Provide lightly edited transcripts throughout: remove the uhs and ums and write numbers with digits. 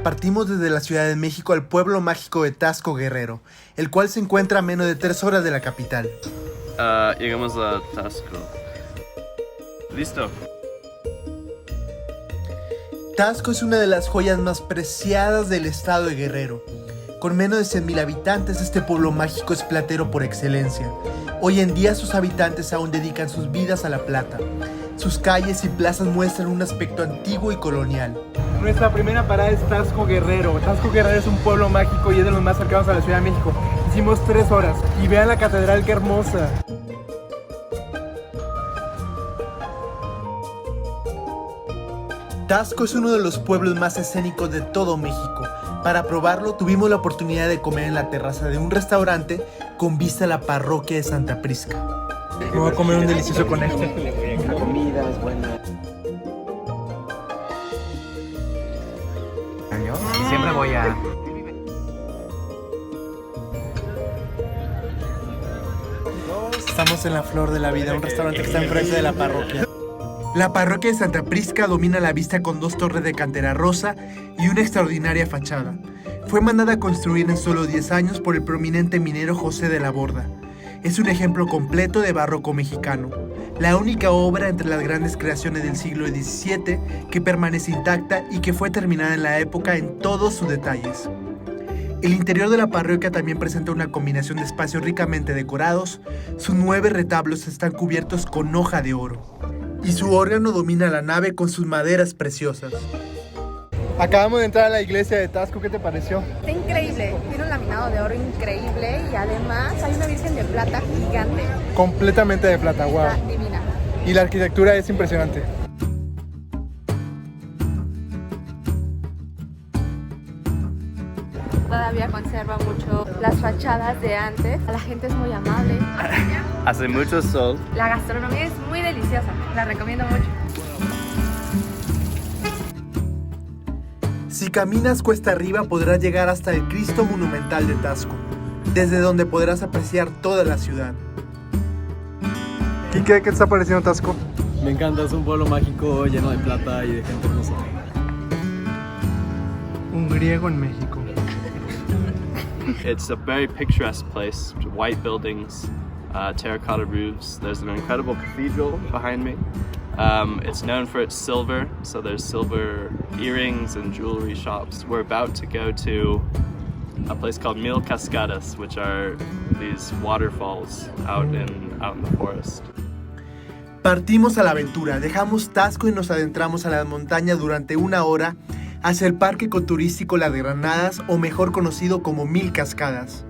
Partimos desde la Ciudad de México al pueblo mágico de Taxco, Guerrero, el cual se encuentra a menos de 3 horas de la capital. Llegamos a Taxco. Listo. Taxco es una de las joyas más preciadas del estado de Guerrero. Con menos de 100,000 habitantes, este pueblo mágico es platero por excelencia. Hoy en día sus habitantes aún dedican sus vidas a la plata. Sus calles y plazas muestran un aspecto antiguo y colonial. Nuestra primera parada es Taxco, Guerrero. Taxco, Guerrero es un pueblo mágico y es de los más cercanos a la Ciudad de México. Hicimos 3 horas y vean la catedral, qué hermosa. Taxco es uno de los pueblos más escénicos de todo México. Para probarlo, tuvimos la oportunidad de comer en la terraza de un restaurante con vista a la parroquia de Santa Prisca. Me voy a comer un delicioso conejo. La comida es buena. Siempre voy a... Estamos en la Flor de la Vida, un restaurante que está enfrente de la parroquia. La parroquia de Santa Prisca domina la vista con 2 torres de cantera rosa y una extraordinaria fachada. Fue mandada a construir en solo 10 años por el prominente minero José de la Borda. Es un ejemplo completo de barroco mexicano, la única obra entre las grandes creaciones del siglo XVII que permanece intacta y que fue terminada en la época en todos sus detalles. El interior de la parroquia también presenta una combinación de espacios ricamente decorados. Sus 9 retablos están cubiertos con hoja de oro y su órgano domina la nave con sus maderas preciosas. Acabamos de entrar a la iglesia de Taxco, ¿qué te pareció? Está increíble, tiene un laminado de oro increíble y además hay una virgen de plata gigante. Completamente de plata, wow. Está divina. Y la arquitectura es impresionante. Todavía conserva mucho las fachadas de antes. La gente es muy amable. Hace mucho sol. La gastronomía es muy deliciosa, la recomiendo mucho. Si caminas cuesta arriba podrás llegar hasta el Cristo Monumental de Taxco, desde donde podrás apreciar toda la ciudad. ¿Y qué te está pareciendo Taxco? Me encanta, es un pueblo mágico lleno de plata y de gente hermosa. Un griego en México. It's a very picturesque place. White buildings, terracotta roofs. There's an incredible cathedral behind me. It's known for its silver, so there's silver earrings and jewelry shops. We're about to go to a place called Mil Cascadas, which are these waterfalls out in the forest. Partimos a la aventura, dejamos Taxco y nos adentramos a las montañas durante 1 hora hacia el parque ecoturístico Las Granadas, o mejor conocido como Mil Cascadas.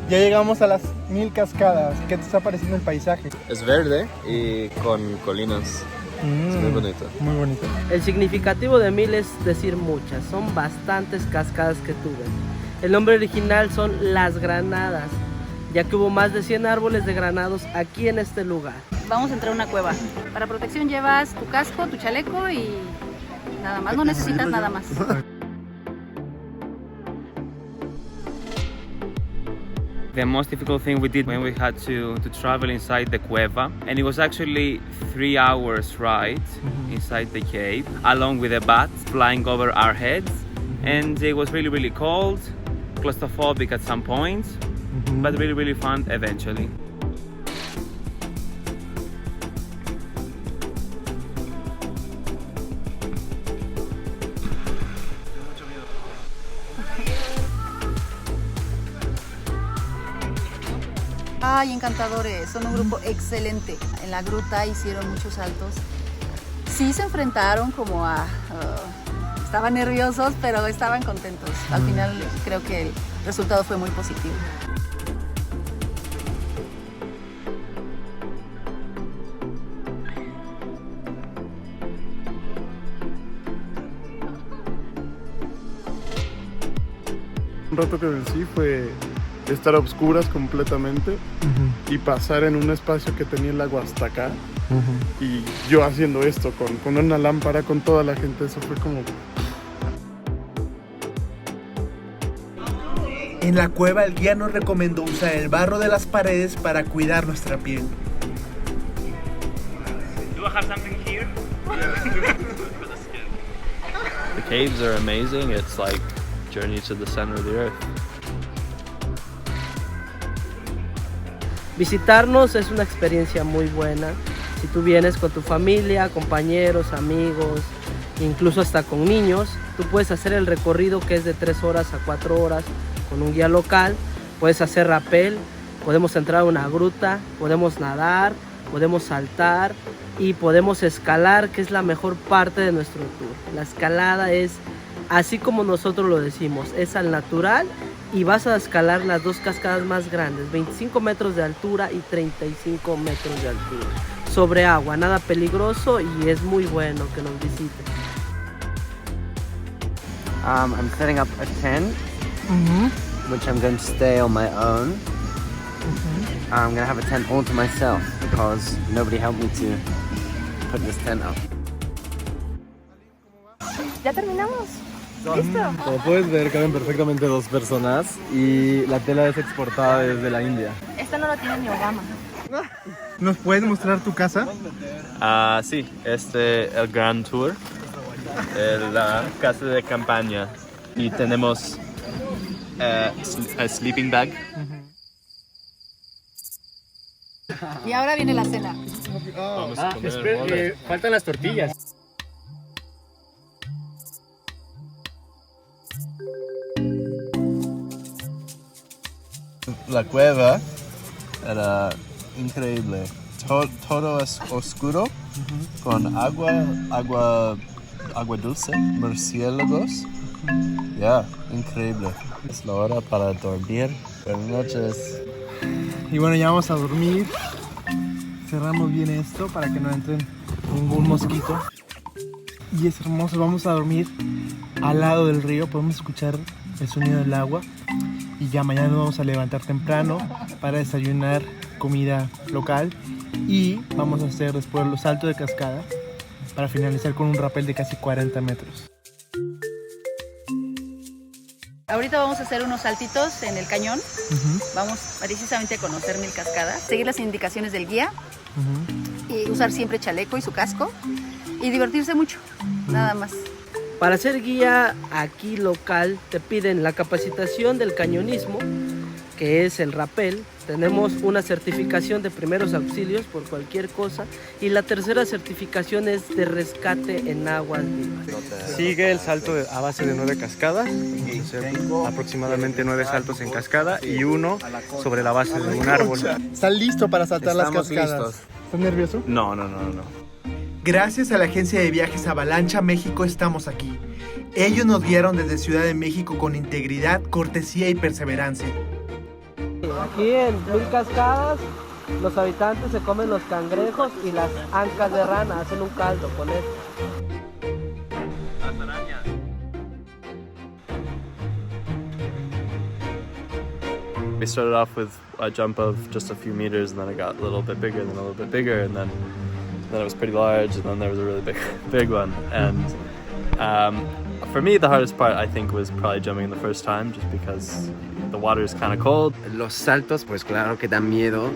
Ya llegamos a las 1000 cascadas. ¿Qué te está pareciendo el paisaje? Es verde y con colinas. Es muy bonito. Muy bonito. El significativo de 1000 es decir muchas, son bastantes cascadas que tuve. El nombre original son Las Granadas, ya que hubo más de 100 árboles de granados aquí en este lugar. Vamos a entrar a una cueva. Para protección llevas tu casco, tu chaleco y nada más, no necesitas nada más. The most difficult thing we did when we had to travel inside the cueva, and it was actually 3 hours ride inside the cave, along with the bats flying over our heads, and it was really cold, claustrophobic at some points, but really fun eventually. Ay, encantadores, son un grupo excelente. En la gruta hicieron muchos saltos. Sí se enfrentaron como a... estaban nerviosos, pero estaban contentos. Al final creo que el resultado fue muy positivo. Un reto que vencí fue estar a obscuras completamente y pasar en un espacio que tenía el agua hasta acá. Y yo haciendo esto con una lámpara, con toda la gente, eso fue como... En la cueva el guía nos recomendó usar el barro de las paredes para cuidar nuestra piel. Do I have something here? The caves are amazing. It's like journey to the center of the earth. Visitarnos es una experiencia muy buena. Si tú vienes con tu familia, compañeros, amigos, incluso hasta con niños, tú puedes hacer el recorrido que es de 3 horas a 4 horas con un guía local. Puedes hacer rappel, podemos entrar a una gruta, podemos nadar, podemos saltar y podemos escalar, que es la mejor parte de nuestro tour. La escalada es así como nosotros lo decimos, es al natural y vas a escalar las 2 cascadas más grandes, 25 metros de altura y 35 metros de altura, sobre agua, nada peligroso y es muy bueno que nos visiten. I'm setting up a tent, which I'm going to stay on my own. I'm going to have a tent all to myself because nobody helped me to put this tent up. ¿Ya terminamos? ¿Listo? Como puedes ver, caben perfectamente 2 personas y la tela es exportada desde la India. Esto no lo tiene ni Obama. ¿Nos puedes mostrar tu casa? Sí, el Grand Tour, la casa de campaña. Y tenemos a sleeping bag. Y ahora viene la cena. Vamos a comer. Faltan las tortillas. La cueva era increíble. Todo es oscuro, con agua dulce, murciélagos. Increíble. Es la hora para dormir. Buenas noches. Y bueno, ya vamos a dormir. Cerramos bien esto para que no entren ningún mosquito. Y es hermoso, vamos a dormir al lado del río. Podemos escuchar el sonido del agua. Y ya mañana nos vamos a levantar temprano para desayunar comida local. Y vamos a hacer después los saltos de cascada para finalizar con un rappel de casi 40 metros. Ahorita vamos a hacer unos saltitos en el cañón. Vamos precisamente a conocer 1000 cascadas, seguir las indicaciones del guía y usar siempre chaleco y su casco y divertirse mucho, nada más. Para ser guía aquí local te piden la capacitación del cañonismo, que es el rappel. Tenemos una certificación de primeros auxilios por cualquier cosa y la tercera certificación es de rescate en aguas vivas. Sigue el salto a base de 9 cascadas, aproximadamente 9 saltos en cascada y uno sobre la base de un árbol. ¿Estás listo para saltar las cascadas? Listos. ¿Estás nervioso? No. Gracias a la agencia de viajes Avalancha México estamos aquí. Ellos nos guiaron desde Ciudad de México con integridad, cortesía y perseverancia. Aquí en 1000 cascadas los habitantes se comen los cangrejos y las ancas de rana, hacen un caldo con esto. We started off with a jump of just a few meters, and then it got a little bit bigger, and then a little bit bigger, and then it was pretty large, and then there was a really big one. And for me, the hardest part, I think, was probably jumping the first time, just because the water is kind of cold. Los saltos, pues claro que dan miedo.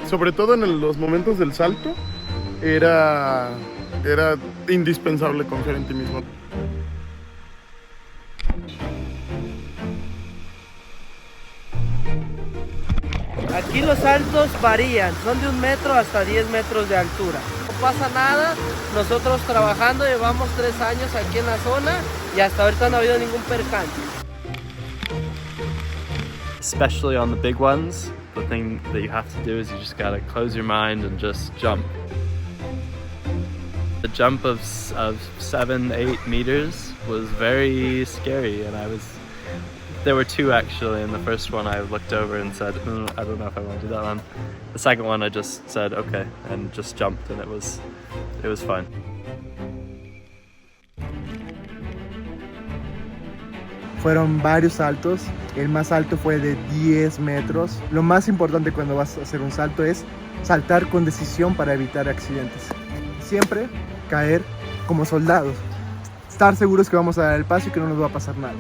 Sobre todo en los momentos del salto, era indispensable confiar en ti mismo. Aquí los saltos varían, son de 1 metro hasta 10 metros de altura. No pasa nada, nosotros trabajando llevamos 3 años aquí en la zona y hasta ahorita no ha habido ningún percance. Especially on the big ones, the thing that you have to do is you just gotta close your mind and just jump. The jump of 7-8 meters was very scary, and there were 2 actually, and the first one I looked over and said, I don't know if I want to do that one. The second one I just said, okay, and just jumped, and it was fun. Fueron varios saltos, el más alto fue de 10 metros. Lo más importante cuando vas a hacer un salto es saltar con decisión para evitar accidentes. Siempre caer como soldados, estar seguros que vamos a dar el paso y que no nos va a pasar nada.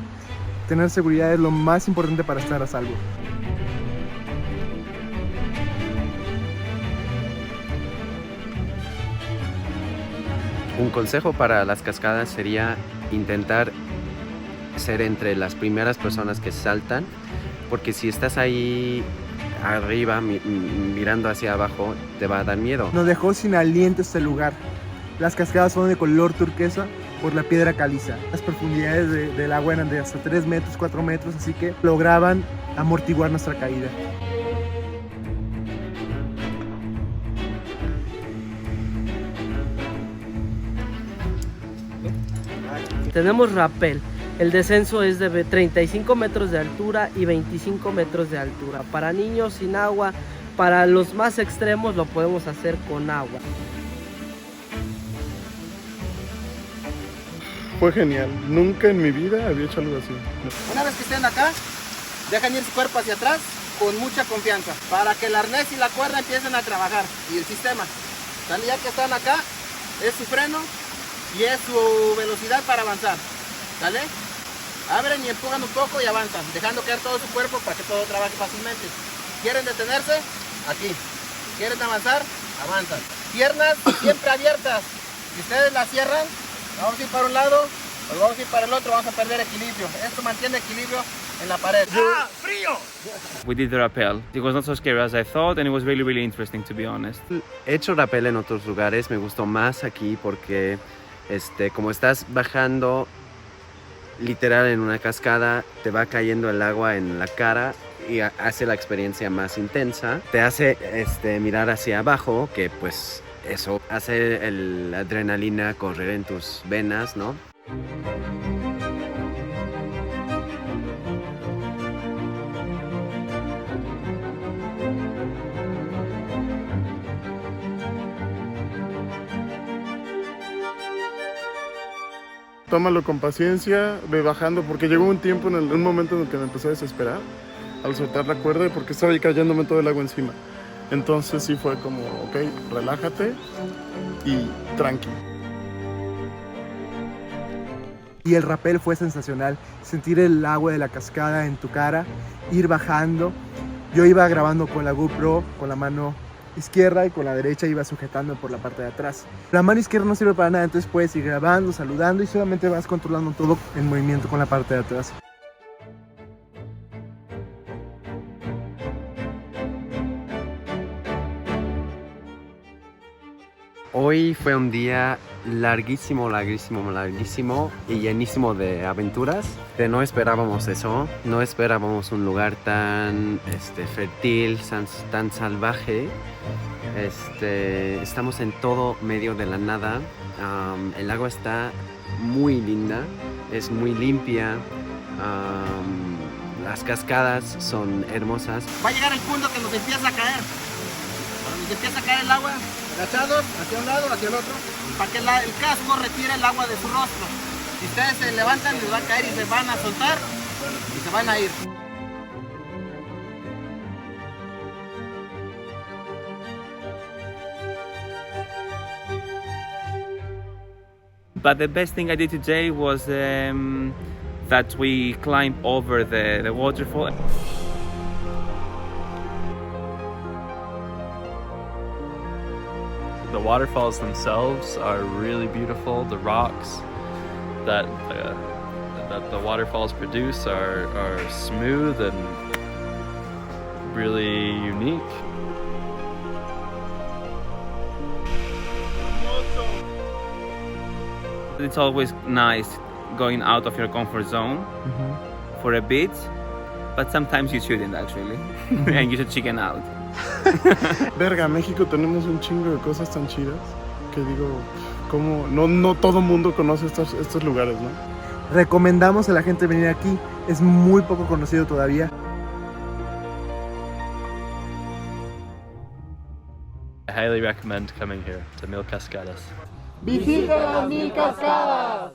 Tener seguridad es lo más importante para estar a salvo. Un consejo para las cascadas sería intentar ser entre las primeras personas que saltan, porque si estás ahí arriba mirando hacia abajo te va a dar miedo. Nos dejó sin aliento este lugar. Las cascadas son de color turquesa por la piedra caliza. Las profundidades del agua eran de hasta 3 metros, 4 metros, así que lograban amortiguar nuestra caída. Tenemos rappel. El descenso es de 35 metros de altura y 25 metros de altura. Para niños sin agua, para los más extremos lo podemos hacer con agua. Fue genial. Nunca en mi vida había hecho algo así. Una vez que estén acá, dejan ir su cuerpo hacia atrás con mucha confianza para que el arnés y la cuerda empiecen a trabajar y el sistema. Ya que están acá, es su freno y es su velocidad para avanzar. ¿Sale? Abren y empujan un poco y avanzan, dejando caer todo su cuerpo para que todo trabaje fácilmente. ¿Quieren detenerse? Aquí. ¿Quieren avanzar? Avanzan. Piernas siempre abiertas. Si ustedes las cierran, vamos a ir para un lado o vamos a ir para el otro, vamos a perder equilibrio. Esto mantiene equilibrio en la pared. ¡Ah, frío! We did the rappel. It was not so scary as I thought, and it was really, really interesting, to be honest. He hecho rappel en otros lugares, me gustó más aquí porque como estás bajando literal en una cascada, te va cayendo el agua en la cara y hace la experiencia más intensa. Te hace mirar hacia abajo, que pues eso hace la adrenalina correr en tus venas, ¿no? Tómalo con paciencia, ve bajando, porque llegó un tiempo, un momento en el que me empecé a desesperar al soltar la cuerda porque estaba ahí cayéndome todo el agua encima. Entonces sí fue como, ok, relájate y tranqui. Y el rappel fue sensacional, sentir el agua de la cascada en tu cara, ir bajando. Yo iba grabando con la GoPro, con la mano izquierda y con la derecha iba sujetando por la parte de atrás. La mano izquierda no sirve para nada, entonces puedes ir grabando, saludando y solamente vas controlando todo en movimiento con la parte de atrás. Hoy fue un día larguísimo y llenísimo de aventuras. No esperábamos eso, no esperábamos un lugar tan fértil, tan salvaje. Estamos en todo medio de la nada. El agua está muy linda, es muy limpia. Las cascadas son hermosas. Va a llegar el punto que nos empieza a caer. Cuando nos empieza a caer el agua, agachados hacia un lado, hacia el otro, para que el casco retire el agua de su rostro. Si ustedes se levantan, les va a caer y se van a soltar y se van a ir. But the best thing I did today was that we climbed over the waterfall. The waterfalls themselves are really beautiful. The rocks that the waterfalls produce are smooth and really unique. It's always nice going out of your comfort zone for a bit, but sometimes you shouldn't actually, and you should chicken out. Verga, México tenemos un chingo de cosas tan chidas que digo, como no todo mundo conoce estos lugares, ¿no? Recomendamos a la gente venir aquí, es muy poco conocido todavía. I highly recommend coming here to Mil Cascadas. ¡Visita las 1000 Cascadas!